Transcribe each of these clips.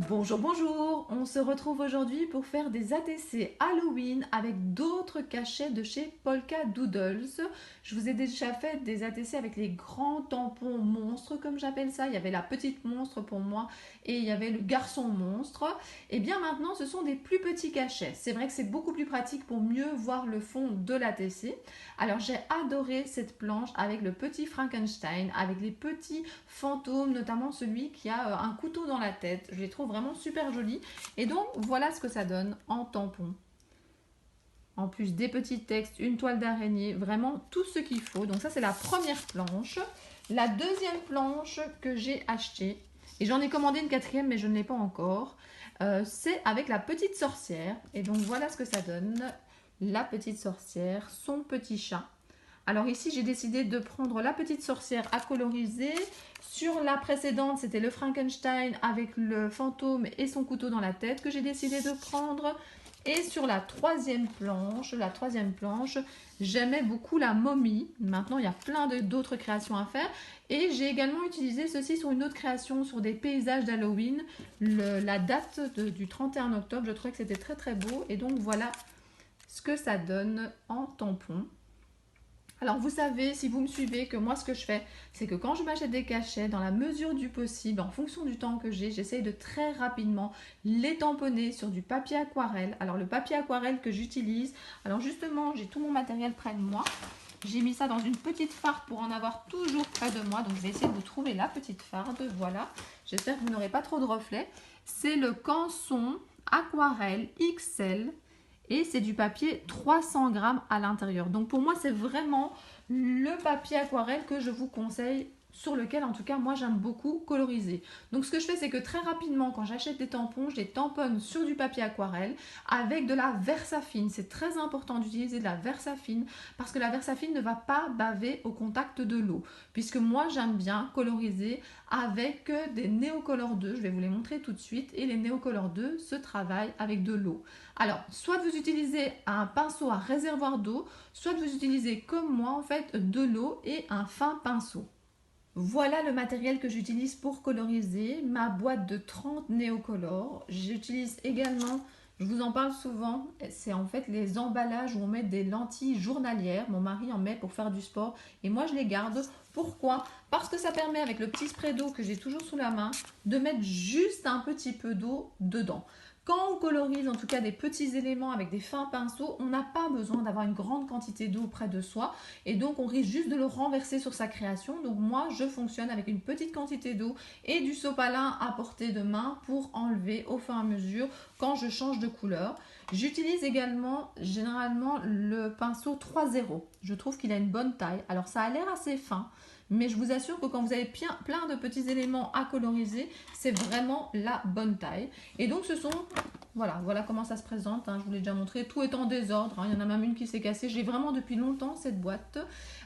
Bonjour, bonjour! On se retrouve aujourd'hui pour faire des ATC Halloween avec d'autres cachets de chez Polka Doodles. Je vous ai déjà fait des ATC avec les grands tampons monstres, comme j'appelle ça. Il y avait la petite monstre pour moi et il y avait le garçon monstre. Et bien maintenant, ce sont des plus petits cachets. C'est vrai que c'est beaucoup plus pratique pour mieux voir le fond de l'ATC. Alors j'ai adoré cette planche avec le petit Frankenstein, avec les petits fantômes, notamment celui qui a un couteau dans la tête. Je les trouve vraiment super jolis. Et donc voilà ce que ça donne en tampon. En plus des petits textes, une toile d'araignée, vraiment tout ce qu'il faut. Donc ça c'est la première planche. La deuxième planche que j'ai achetée, et j'en ai commandé une quatrième mais je ne l'ai pas encore, c'est avec la petite sorcière. Et donc voilà ce que ça donne. La petite sorcière, son petit chat. Alors ici, j'ai décidé de prendre la petite sorcière à coloriser. Sur la précédente, c'était le Frankenstein avec le fantôme et son couteau dans la tête que j'ai décidé de prendre. Et sur la troisième planche, j'aimais beaucoup la momie. Maintenant, il y a plein d'autres créations à faire. Et j'ai également utilisé ceci sur une autre création, sur des paysages d'Halloween. La date du 31 octobre, je trouvais que c'était très très beau. Et donc voilà ce que ça donne en tampon. Alors vous savez, si vous me suivez, que moi ce que je fais, c'est que quand je m'achète des cachets, dans la mesure du possible, en fonction du temps que j'ai, j'essaye de très rapidement les tamponner sur du papier aquarelle. Alors le papier aquarelle que j'utilise, alors justement j'ai tout mon matériel près de moi. J'ai mis ça dans une petite farde pour en avoir toujours près de moi. Donc je vais essayer de vous trouver la petite farde, voilà. J'espère que vous n'aurez pas trop de reflets. C'est le Canson Aquarelle XL. Et c'est du papier 300 grammes à l'intérieur. Donc pour moi, c'est vraiment le papier aquarelle que je vous conseille, sur lequel en tout cas moi j'aime beaucoup coloriser. Donc ce que je fais, c'est que très rapidement, quand j'achète des tampons, je les tamponne sur du papier aquarelle avec de la Versafine. C'est très important d'utiliser de la Versafine parce que la Versafine ne va pas baver au contact de l'eau. Puisque moi j'aime bien coloriser avec des Neocolor 2, je vais vous les montrer tout de suite. Et les Neocolor 2 se travaillent avec de l'eau. Alors, soit vous utilisez un pinceau à réservoir d'eau, soit vous utilisez comme moi en fait de l'eau et un fin pinceau. Voilà le matériel que j'utilise pour coloriser, ma boîte de 30 Neocolor. J'utilise également, je vous en parle souvent, c'est en fait les emballages où on met des lentilles journalières. Mon mari en met pour faire du sport et moi je les garde. Pourquoi? Parce que ça permet, avec le petit spray d'eau que j'ai toujours sous la main, de mettre juste un petit peu d'eau dedans. Quand on colorise en tout cas des petits éléments avec des fins pinceaux, on n'a pas besoin d'avoir une grande quantité d'eau près de soi et donc on risque juste de le renverser sur sa création. Donc moi je fonctionne avec une petite quantité d'eau et du sopalin à portée de main pour enlever au fur et à mesure quand je change de couleur. J'utilise également généralement le pinceau 3-0. Je trouve qu'il a une bonne taille. Alors ça a l'air assez fin, mais je vous assure que quand vous avez plein de petits éléments à coloriser, c'est vraiment la bonne taille. Et donc ce sont, voilà comment ça se présente, hein, je vous l'ai déjà montré, tout est en désordre, hein, il y en a même une qui s'est cassée. J'ai vraiment depuis longtemps cette boîte.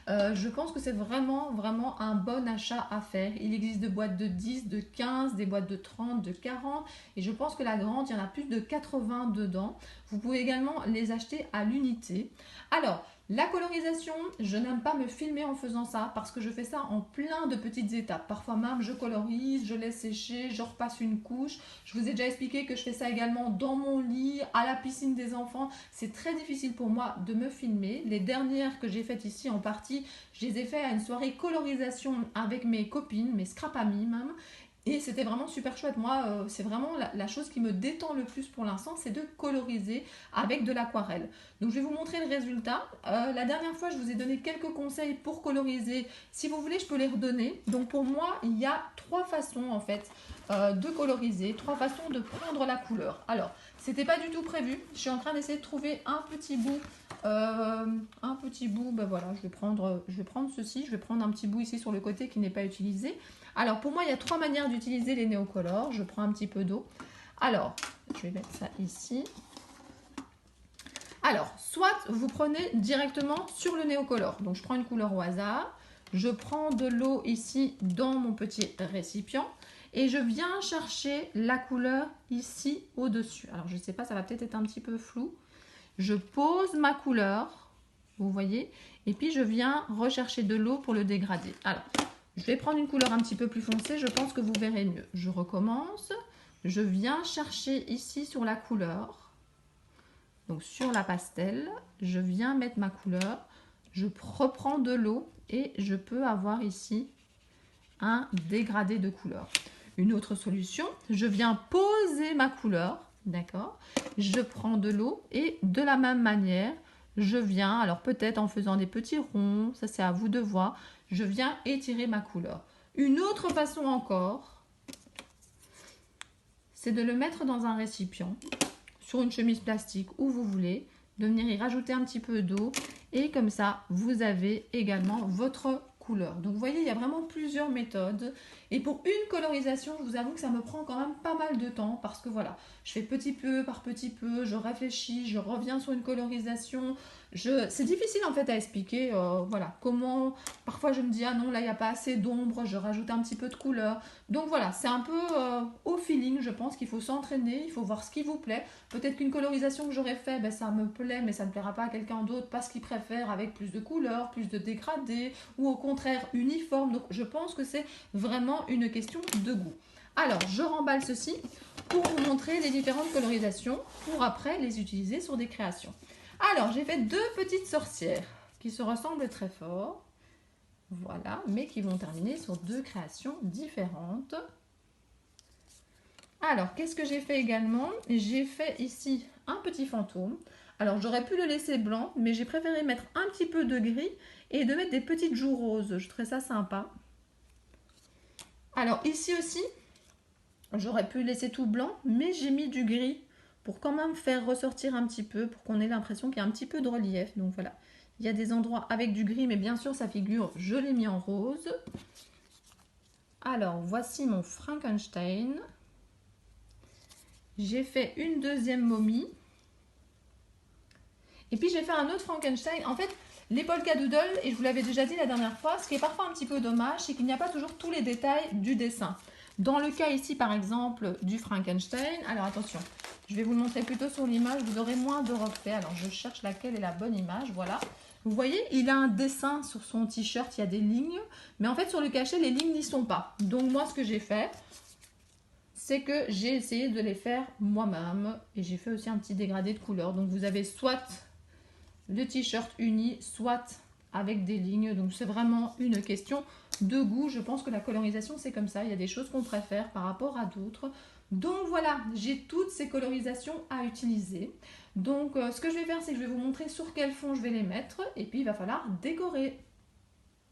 Je pense que c'est vraiment un bon achat à faire. Il existe des boîtes de 10, de 15, des boîtes de 30, de 40 et je pense que la grande, il y en a plus de 80 dedans. Vous pouvez également les acheter à l'unité. Alors, la colorisation, je n'aime pas me filmer en faisant ça parce que je fais ça en plein de petites étapes. Parfois même, je colorise, je laisse sécher, je repasse une couche. Je vous ai déjà expliqué que je fais ça également dans mon lit, à la piscine des enfants. C'est très difficile pour moi de me filmer. Les dernières que j'ai faites ici en partie, je les ai faites à une soirée colorisation avec mes copines, mes scrap amies même. Et c'était vraiment super chouette. Moi, c'est vraiment la chose qui me détend le plus pour l'instant, c'est de coloriser avec de l'aquarelle. Donc, je vais vous montrer le résultat. La dernière fois, je vous ai donné quelques conseils pour coloriser. Si vous voulez, je peux les redonner. Donc, pour moi, il y a 3 façons en fait de coloriser, 3 façons de prendre la couleur. Alors, c'était pas du tout prévu. Je suis en train d'essayer de trouver un petit bout. Ben voilà, je vais prendre ceci. Je vais prendre un petit bout ici sur le côté qui n'est pas utilisé. Alors pour moi, il y a 3 manières d'utiliser les Neocolor. Je prends un petit peu d'eau. Alors, je vais mettre ça ici. Alors, soit vous prenez directement sur le Neocolor. Donc je prends une couleur au hasard. Je prends de l'eau ici dans mon petit récipient. Et je viens chercher la couleur ici au-dessus. Alors je ne sais pas, ça va peut-être être un petit peu flou. Je pose ma couleur, vous voyez. Et puis je viens rechercher de l'eau pour le dégrader. Alors, je vais prendre une couleur un petit peu plus foncée, je pense que vous verrez mieux. Je recommence. je viens chercher ici sur la couleur, donc sur la pastel, je viens mettre ma couleur, je reprends de l'eau et je peux avoir ici un dégradé de couleur. Une autre solution, je viens poser ma couleur, d'accord? Je prends de l'eau et de la même manière, je viens, alors peut-être en faisant des petits ronds, ça c'est à vous de voir, je viens étirer ma couleur. Une autre façon encore, c'est de le mettre dans un récipient, sur une chemise plastique où vous voulez, de venir y rajouter un petit peu d'eau et comme ça, vous avez également votre couleur. Donc vous voyez, il y a vraiment plusieurs méthodes. Et pour une colorisation, je vous avoue que ça me prend quand même pas mal de temps parce que voilà, je fais petit peu par petit peu, je réfléchis, je reviens sur une colorisation. C'est difficile en fait à expliquer, voilà, comment, parfois je me dis, ah non, là il n'y a pas assez d'ombre, je rajoute un petit peu de couleur. Donc voilà, c'est un peu au feeling, je pense qu'il faut s'entraîner, il faut voir ce qui vous plaît. Peut-être qu'une colorisation que j'aurais fait, ben, ça me plaît, mais ça ne plaira pas à quelqu'un d'autre parce qu'il préfère avec plus de couleurs, plus de dégradés, ou au contraire uniforme. Donc je pense que c'est vraiment une question de goût. Alors, je remballe ceci pour vous montrer les différentes colorisations, pour après les utiliser sur des créations. Alors, j'ai fait deux petites sorcières qui se ressemblent très fort. Voilà, mais qui vont terminer sur deux créations différentes. Alors, qu'est-ce que j'ai fait également? J'ai fait ici un petit fantôme. Alors, j'aurais pu le laisser blanc, mais j'ai préféré mettre un petit peu de gris et de mettre des petites joues roses. Je trouvais ça sympa. Alors, ici aussi, j'aurais pu laisser tout blanc, mais j'ai mis du gris pour quand même faire ressortir un petit peu, pour qu'on ait l'impression qu'il y a un petit peu de relief. Donc voilà, il y a des endroits avec du gris, mais bien sûr, sa figure, je l'ai mis en rose. Alors, voici mon Frankenstein. J'ai fait une deuxième momie. Et puis, j'ai fait un autre Frankenstein. En fait, les polka doodle, et je vous l'avais déjà dit la dernière fois, ce qui est parfois un petit peu dommage, c'est qu'il n'y a pas toujours tous les détails du dessin. Dans le cas ici, par exemple, du Frankenstein, alors attention, je vais vous le montrer plutôt sur l'image, vous aurez moins de reflets. Alors, je cherche laquelle est la bonne image, voilà. Vous voyez, il a un dessin sur son t-shirt, il y a des lignes, mais en fait, sur le cachet, les lignes n'y sont pas. Donc, moi, ce que j'ai fait, c'est que j'ai essayé de les faire moi-même, et j'ai fait aussi un petit dégradé de couleur. Donc, vous avez soit le t-shirt uni, soit avec des lignes. Donc c'est vraiment une question de goût. Je pense que la colorisation c'est comme ça. Il y a des choses qu'on préfère par rapport à d'autres. Donc voilà, j'ai toutes ces colorisations à utiliser. Donc ce que je vais faire, c'est que je vais vous montrer sur quel fond je vais les mettre. Et puis il va falloir décorer.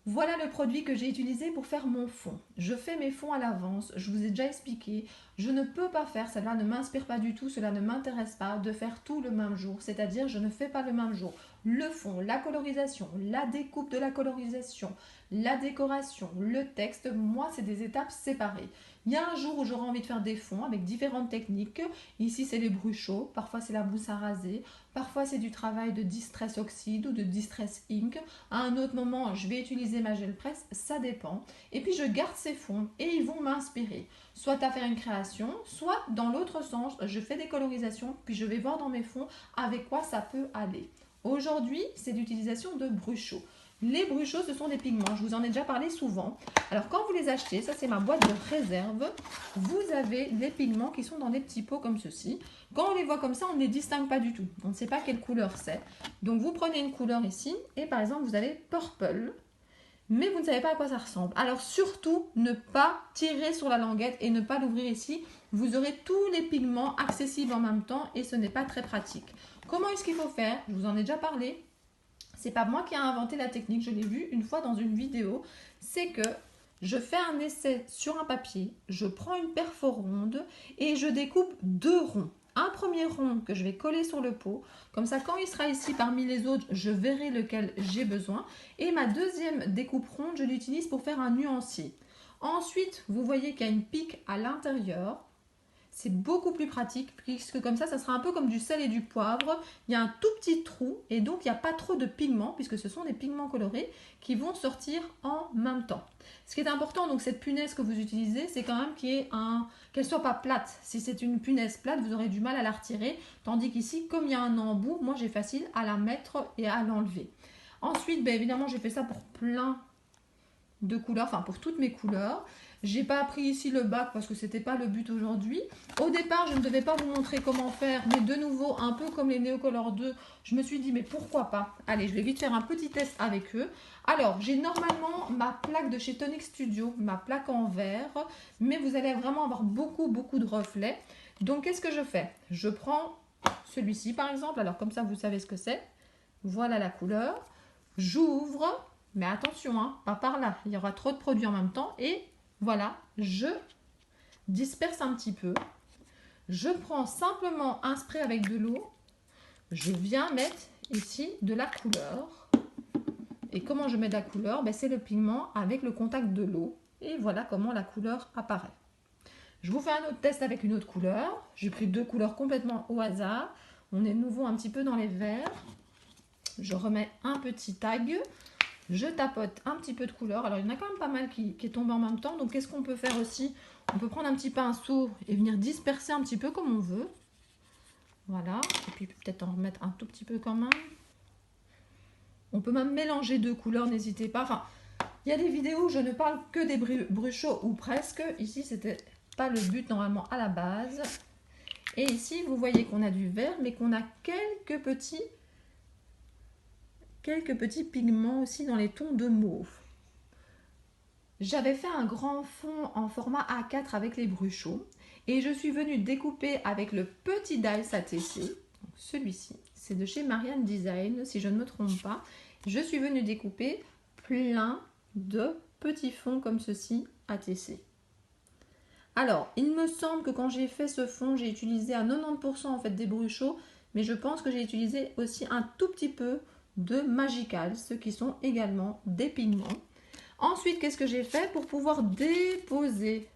Voilà le produit que j'ai utilisé pour faire mon fond. Je fais mes fonds à l'avance, je vous ai déjà expliqué. Je ne peux pas faire, cela ne m'inspire pas du tout, cela ne m'intéresse pas de faire tout le même jour. C'est-à-dire, je ne fais pas le même jour. Le fond, la colorisation, la découpe de la colorisation, la décoration, le texte, moi, c'est des étapes séparées. Il y a un jour où j'aurai envie de faire des fonds avec différentes techniques. Ici, c'est les brushos, parfois c'est la mousse à raser, parfois c'est du travail de Distress Oxide ou de Distress Ink. À un autre moment, je vais utiliser ma gel presse, ça dépend. Et puis, je garde ces fonds et ils vont m'inspirer. Soit à faire une création, soit dans l'autre sens, je fais des colorisations, puis je vais voir dans mes fonds avec quoi ça peut aller. Aujourd'hui, c'est l'utilisation de brushos. Les brushos, ce sont des pigments, je vous en ai déjà parlé souvent. Alors quand vous les achetez, ça c'est ma boîte de réserve, vous avez les pigments qui sont dans des petits pots comme ceci. Quand on les voit comme ça, on ne les distingue pas du tout. On ne sait pas quelle couleur c'est. Donc vous prenez une couleur ici, et par exemple vous avez purple, mais vous ne savez pas à quoi ça ressemble. Alors surtout, ne pas tirer sur la languette et ne pas l'ouvrir ici. Vous aurez tous les pigments accessibles en même temps et ce n'est pas très pratique. Comment est-ce qu'il faut faire? Je vous en ai déjà parlé. C'est pas moi qui ai inventé la technique, je l'ai vu une fois dans une vidéo. C'est que je fais un essai sur un papier, je prends une perforonde et je découpe deux ronds. Un premier rond que je vais coller sur le pot. Comme ça, quand il sera ici parmi les autres, je verrai lequel j'ai besoin. Et ma deuxième découpe ronde, je l'utilise pour faire un nuancier. Ensuite, vous voyez qu'il y a une pique à l'intérieur. C'est beaucoup plus pratique puisque comme ça sera un peu comme du sel et du poivre. Il y a un tout petit trou et donc il n'y a pas trop de pigments puisque ce sont des pigments colorés qui vont sortir en même temps. Ce qui est important, donc cette punaise que vous utilisez, c'est quand même qu'elle soit pas plate. Si c'est une punaise plate, vous aurez du mal à la retirer. Tandis qu'ici, comme il y a un embout, moi j'ai facile à la mettre et à l'enlever. Ensuite, évidemment, j'ai fait ça pour plein de couleurs, enfin pour toutes mes couleurs. J'ai pas pris ici le bac parce que c'était pas le but aujourd'hui. Au départ, je ne devais pas vous montrer comment faire, mais de nouveau, un peu comme les Neocolor 2, je me suis dit, mais pourquoi pas? Allez, je vais vite faire un petit test avec eux. Alors, j'ai normalement ma plaque de chez Tonic Studio, ma plaque en verre, mais vous allez vraiment avoir beaucoup de reflets. Donc, qu'est-ce que je fais? Je prends celui-ci par exemple, alors comme ça vous savez ce que c'est. Voilà la couleur. J'ouvre, mais attention, hein, pas par là, il y aura trop de produits en même temps. Et voilà, je disperse un petit peu. Je prends simplement un spray avec de l'eau. Je viens mettre ici de la couleur. Et comment je mets de la couleur? Ben, c'est le pigment avec le contact de l'eau. Et voilà comment la couleur apparaît. Je vous fais un autre test avec une autre couleur. J'ai pris deux couleurs complètement au hasard. On est de nouveau un petit peu dans les verts. Je remets un petit tag. Je tapote un petit peu de couleur. Alors, il y en a quand même pas mal qui est tombé en même temps. Donc, qu'est-ce qu'on peut faire aussi? On peut prendre un petit pinceau et venir disperser un petit peu comme on veut. Voilà. Et puis, peut-être en remettre un tout petit peu quand même. On peut même mélanger deux couleurs, n'hésitez pas. Enfin, il y a des vidéos où je ne parle que des brushos ou presque. Ici, c'était pas le but normalement à la base. Et ici, vous voyez qu'on a du vert, mais qu'on a quelques petits pigments aussi dans les tons de mauve. J'avais fait un grand fond en format A4 avec les brushos et je suis venue découper avec le petit dice ATC. Celui-ci, c'est de chez Marianne Design, si je ne me trompe pas. Je suis venue découper plein de petits fonds comme ceci ATC. Alors, il me semble que quand j'ai fait ce fond, j'ai utilisé à 90% en fait des brushos, mais je pense que j'ai utilisé aussi un tout petit peu de Magical, ceux qui sont également des pigments. Ensuite, qu'est-ce que j'ai fait pour pouvoir déposer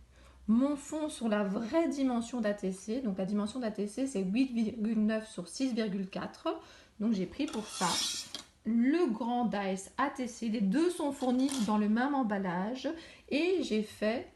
mon fond sur la vraie dimension d'ATC? Donc la dimension d'ATC, c'est 8,9 sur 6,4. Donc j'ai pris pour ça le grand dice ATC. Les deux sont fournis dans le même emballage et j'ai fait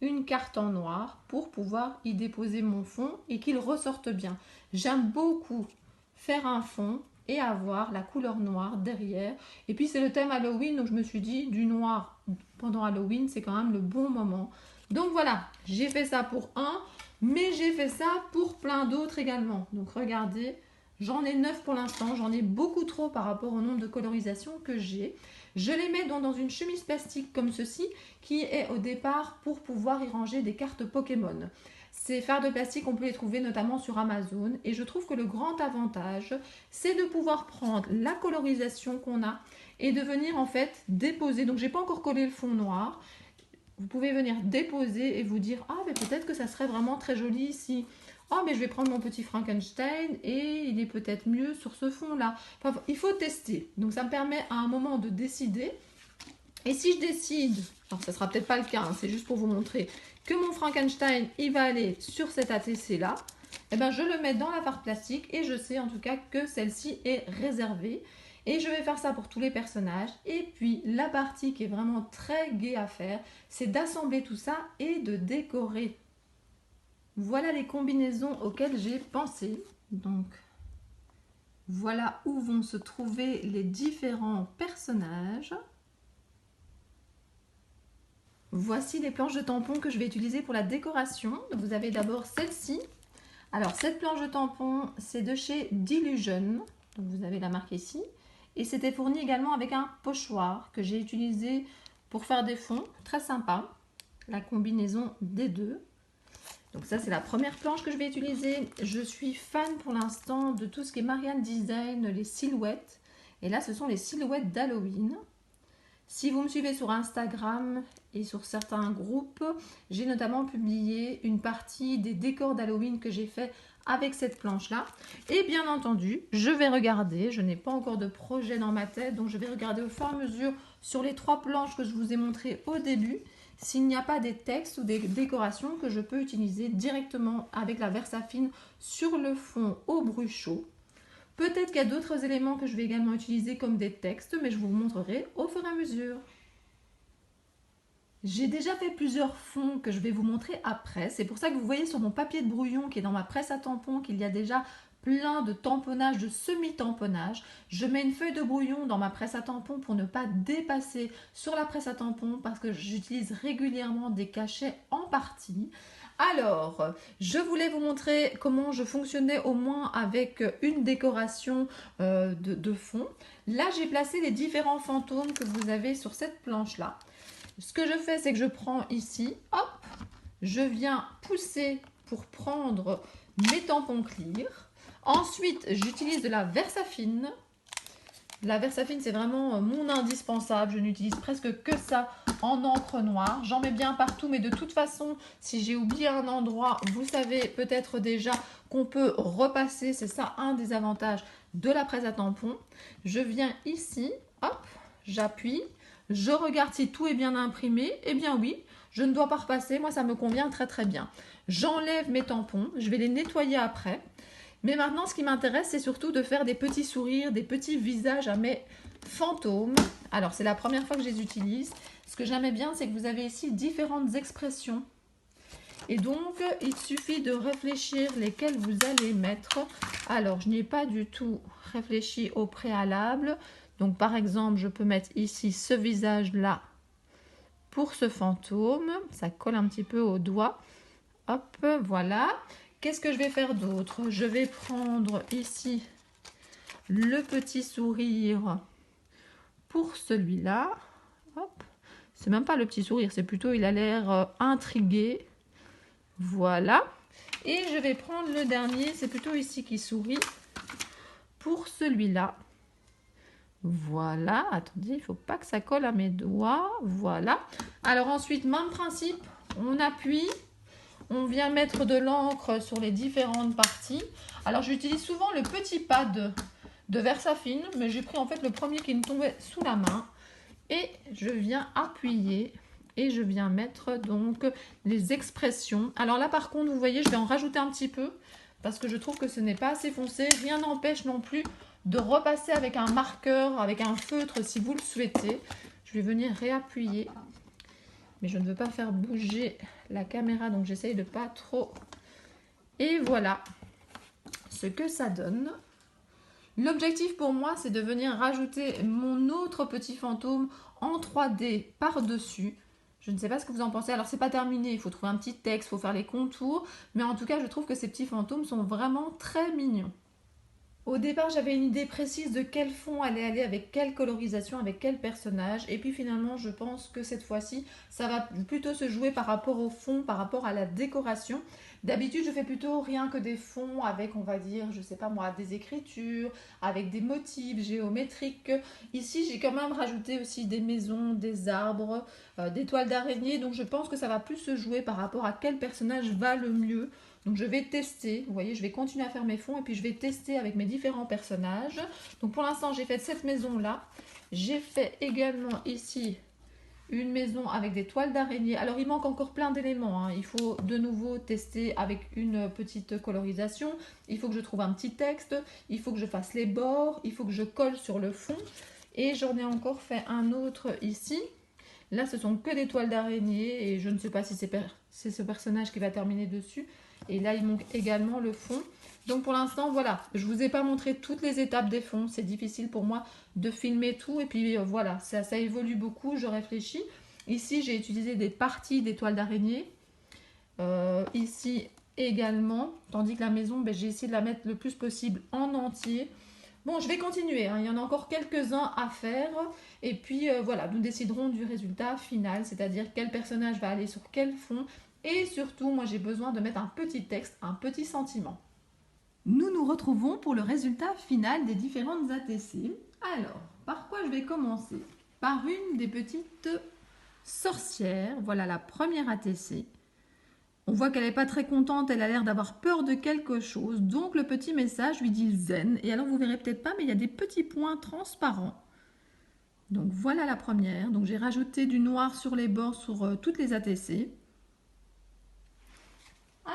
une carte en noir pour pouvoir y déposer mon fond et qu'il ressorte bien. J'aime beaucoup faire un fond et avoir la couleur noire derrière. Et puis c'est le thème Halloween, donc je me suis dit du noir pendant Halloween, c'est quand même le bon moment. Donc voilà, j'ai fait ça pour un, mais j'ai fait ça pour plein d'autres également. Donc regardez, j'en ai 9 pour l'instant, j'en ai beaucoup trop par rapport au nombre de colorisations que j'ai. Je les mets dans une chemise plastique comme ceci, qui est au départ pour pouvoir y ranger des cartes Pokémon. Ces fards de plastique, on peut les trouver notamment sur Amazon. Et je trouve que le grand avantage, c'est de pouvoir prendre la colorisation qu'on a et de venir en fait déposer. Donc, j'ai pas encore collé le fond noir. Vous pouvez venir déposer et vous dire « Ah, mais peut-être que ça serait vraiment très joli ici. Oh, mais je vais prendre mon petit Frankenstein et il est peut-être mieux sur ce fond-là. » Enfin, il faut tester. Donc, ça me permet à un moment de décider. Et si je décide, alors ça sera peut-être pas le cas, hein, c'est juste pour vous montrer que mon Frankenstein, il va aller sur cet ATC-là, eh ben, je le mets dans la farde plastique et je sais en tout cas que celle-ci est réservée. Et je vais faire ça pour tous les personnages. Et puis, la partie qui est vraiment très gaie à faire, c'est d'assembler tout ça et de décorer. Voilà les combinaisons auxquelles j'ai pensé. Donc, voilà où vont se trouver les différents personnages. Voici les planches de tampons que je vais utiliser pour la décoration. Vous avez d'abord celle-ci. Alors, cette planche de tampon, c'est de chez Delusion. Donc, vous avez la marque ici. Et c'était fourni également avec un pochoir que j'ai utilisé pour faire des fonds. Très sympa. La combinaison des deux. Donc ça, c'est la première planche que je vais utiliser. Je suis fan pour l'instant de tout ce qui est Marianne Design, les silhouettes. Et là, ce sont les silhouettes d'Halloween. Si vous me suivez sur Instagram et sur certains groupes, j'ai notamment publié une partie des décors d'Halloween que j'ai fait avec cette planche-là. Et bien entendu, je vais regarder, je n'ai pas encore de projet dans ma tête, donc je vais regarder au fur et à mesure sur les 3 planches que je vous ai montrées au début, s'il n'y a pas des textes ou des décorations que je peux utiliser directement avec la Versafine sur le fond au brushot. Peut-être qu'il y a d'autres éléments que je vais également utiliser comme des textes, mais je vous montrerai au fur et à mesure. J'ai déjà fait plusieurs fonds que je vais vous montrer après. C'est pour ça que vous voyez sur mon papier de brouillon qui est dans ma presse à tampons qu'il y a déjà plein de tamponnage, de semi-tamponnage. Je mets une feuille de brouillon dans ma presse à tampons pour ne pas dépasser sur la presse à tampons parce que j'utilise régulièrement des cachets en partie. Alors, je voulais vous montrer comment je fonctionnais au moins avec une décoration de fond. Là, j'ai placé les différents fantômes que vous avez sur cette planche-là. Ce que je fais, c'est que je prends ici, hop, je viens pousser pour prendre mes tampons clear. Ensuite, j'utilise de la Versafine. La Versafine, c'est vraiment mon indispensable. Je n'utilise presque que ça en encre noire. J'en mets bien partout, mais de toute façon, si j'ai oublié un endroit, vous savez peut-être déjà qu'on peut repasser. C'est ça un des avantages de la presse à tampons. Je viens ici, hop, j'appuie. Je regarde si tout est bien imprimé. Eh bien oui, je ne dois pas repasser. Moi, ça me convient très très bien. J'enlève mes tampons. Je vais les nettoyer après. Mais maintenant, ce qui m'intéresse, c'est surtout de faire des petits sourires, des petits visages à mes fantômes. Alors, c'est la première fois que je les utilise. Ce que j'aimais bien, c'est que vous avez ici différentes expressions. Et donc, il suffit de réfléchir lesquelles vous allez mettre. Alors, je n'y ai pas du tout réfléchi au préalable. Donc, par exemple, je peux mettre ici ce visage-là pour ce fantôme. Ça colle un petit peu au doigt. Hop, voilà. Qu'est-ce que je vais faire d'autre? Je vais prendre ici le petit sourire pour celui-là. Hop. C'est même pas le petit sourire, c'est plutôt il a l'air intrigué. Voilà. Et je vais prendre le dernier, c'est plutôt ici qui sourit pour celui-là. Voilà. Attendez, il ne faut pas que ça colle à mes doigts. Voilà. Alors ensuite, même principe, on appuie. On vient mettre de l'encre sur les différentes parties. Alors j'utilise souvent le petit pad de Versafine, mais j'ai pris en fait le premier qui me tombait sous la main. Et je viens appuyer et je viens mettre donc les expressions. Alors là par contre, vous voyez, je vais en rajouter un petit peu parce que je trouve que ce n'est pas assez foncé. Rien n'empêche non plus de repasser avec un marqueur, avec un feutre si vous le souhaitez. Je vais venir réappuyer. Mais je ne veux pas faire bouger la caméra, donc j'essaye de pas trop. Et voilà ce que ça donne. L'objectif pour moi, c'est de venir rajouter mon autre petit fantôme en 3D par-dessus. Je ne sais pas ce que vous en pensez. Alors, c'est pas terminé. Il faut trouver un petit texte, il faut faire les contours. Mais en tout cas, je trouve que ces petits fantômes sont vraiment très mignons. Au départ, j'avais une idée précise de quel fond allait aller avec quelle colorisation, avec quel personnage. Et puis finalement, je pense que cette fois-ci, ça va plutôt se jouer par rapport au fond, par rapport à la décoration. D'habitude, je fais plutôt rien que des fonds avec, on va dire, je sais pas moi, des écritures, avec des motifs géométriques. Ici, j'ai quand même rajouté aussi des maisons, des arbres, des toiles d'araignée. Donc je pense que ça va plus se jouer par rapport à quel personnage va le mieux. Donc je vais tester, vous voyez, je vais continuer à faire mes fonds et puis je vais tester avec mes différents personnages. Donc pour l'instant, j'ai fait cette maison-là. J'ai fait également ici une maison avec des toiles d'araignée. Alors il manque encore plein d'éléments, hein. Il faut de nouveau tester avec une petite colorisation. Il faut que je trouve un petit texte. Il faut que je fasse les bords. Il faut que je colle sur le fond. Et j'en ai encore fait un autre ici. Là, ce sont que des toiles d'araignée et je ne sais pas si c'est ce personnage qui va terminer dessus. Et là, il manque également le fond. Donc pour l'instant, voilà, je ne vous ai pas montré toutes les étapes des fonds. C'est difficile pour moi de filmer tout. Et puis voilà, ça évolue beaucoup, je réfléchis. Ici, j'ai utilisé des parties des toiles d'araignée. Ici également, tandis que la maison, ben, j'ai essayé de la mettre le plus possible en entier. Bon, je vais continuer, hein. Il y en a encore quelques-uns à faire. Et puis voilà, nous déciderons du résultat final, c'est-à-dire quel personnage va aller sur quel fond. Et surtout, moi j'ai besoin de mettre un petit texte, un petit sentiment. Nous nous retrouvons pour le résultat final des différentes ATC. Alors, par quoi je vais commencer? Par une des petites sorcières. Voilà la première ATC. On voit qu'elle n'est pas très contente, elle a l'air d'avoir peur de quelque chose. Donc le petit message lui dit zen. Et alors vous verrez peut-être pas, mais il y a des petits points transparents. Donc voilà la première. Donc j'ai rajouté du noir sur les bords sur toutes les ATC.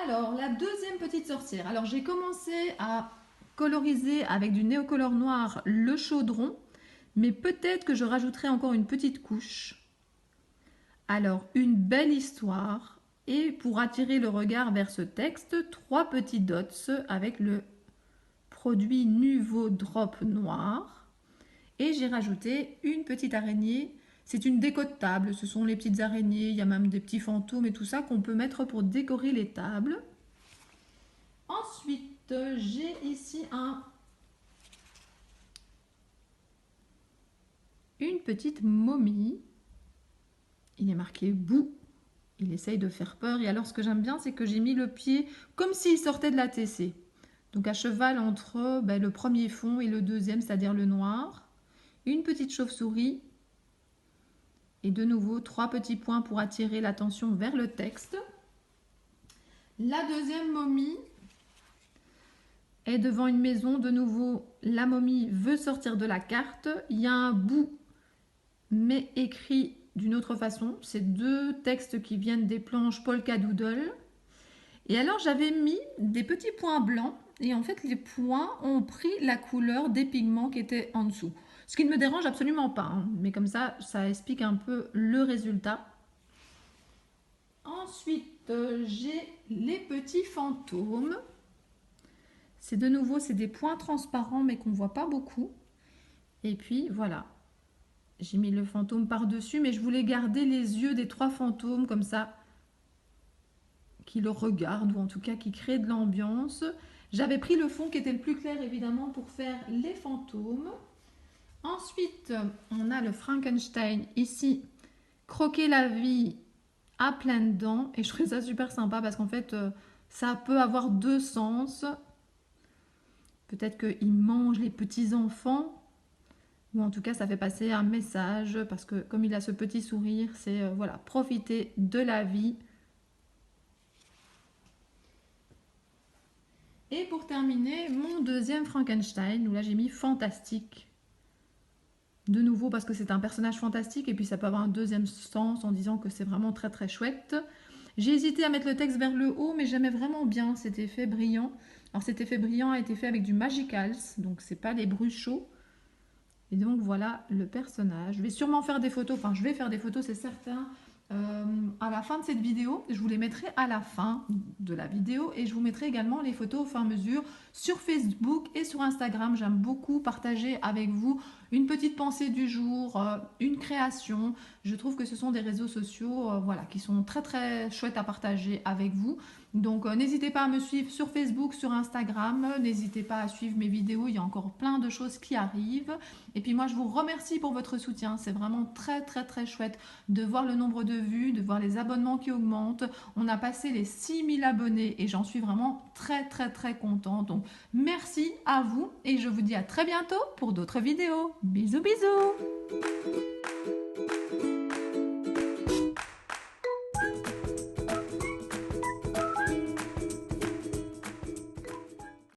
Alors la deuxième petite sorcière. Alors j'ai commencé à coloriser avec du néocolor noir le chaudron. Mais peut-être que je rajouterai encore une petite couche. Alors une belle histoire. Et pour attirer le regard vers ce texte, 3 petits dots avec le produit Nuvo Drop noir. Et j'ai rajouté une petite araignée. C'est une déco de table, ce sont les petites araignées, il y a même des petits fantômes et tout ça qu'on peut mettre pour décorer les tables. Ensuite, j'ai ici une petite momie. Il est marqué boue. Il essaye de faire peur. Et alors, ce que j'aime bien, c'est que j'ai mis le pied comme s'il sortait de la TC. Donc, à cheval entre le premier fond et le deuxième, c'est-à-dire le noir. Une petite chauve-souris. Et de nouveau, 3 petits points pour attirer l'attention vers le texte. La deuxième momie est devant une maison. De nouveau, la momie veut sortir de la carte. Il y a un bout, mais écrit d'une autre façon. C'est 2 textes qui viennent des planches Polka Doodle. Et alors, j'avais mis des petits points blancs. Et en fait, les points ont pris la couleur des pigments qui étaient en dessous. Ce qui ne me dérange absolument pas, hein, mais comme ça explique un peu le résultat. Ensuite, j'ai les petits fantômes. C'est de nouveau, c'est des points transparents, mais qu'on ne voit pas beaucoup. Et puis, voilà. J'ai mis le fantôme par-dessus, mais je voulais garder les yeux des 3 fantômes, comme ça, qui le regardent, ou en tout cas qui créent de l'ambiance. J'avais pris le fond qui était le plus clair, évidemment, pour faire les fantômes. Ensuite, on a le Frankenstein ici, croquer la vie à pleines dents. Et je trouve ça super sympa parce qu'en fait, ça peut avoir 2 sens. Peut-être qu'il mange les petits-enfants. Ou en tout cas, ça fait passer un message. Parce que comme il a ce petit sourire, c'est voilà, profiter de la vie. Et pour terminer, mon deuxième Frankenstein, où là j'ai mis fantastique. De nouveau parce que c'est un personnage fantastique et puis ça peut avoir un deuxième sens en disant que c'est vraiment très très chouette. J'ai hésité à mettre le texte vers le haut mais j'aimais vraiment bien cet effet brillant. Alors cet effet brillant a été fait avec du Magicals, donc c'est pas les bruchaux. Et donc voilà le personnage. Je vais sûrement faire des photos, enfin je vais faire des photos c'est certain. À la fin de cette vidéo, je vous les mettrai à la fin de la vidéo et je vous mettrai également les photos au fur et à mesure sur Facebook et sur Instagram. J'aime beaucoup partager avec vous une petite pensée du jour, une création. Je trouve que ce sont des réseaux sociaux voilà, qui sont très très chouettes à partager avec vous. Donc n'hésitez pas à me suivre sur Facebook, sur Instagram, n'hésitez pas à suivre mes vidéos, il y a encore plein de choses qui arrivent. Et puis moi je vous remercie pour votre soutien, c'est vraiment très très très chouette de voir le nombre de vues, de voir les abonnements qui augmentent. On a passé les 6000 abonnés et j'en suis vraiment très très très contente. Donc merci à vous et je vous dis à très bientôt pour d'autres vidéos. Bisous bisous.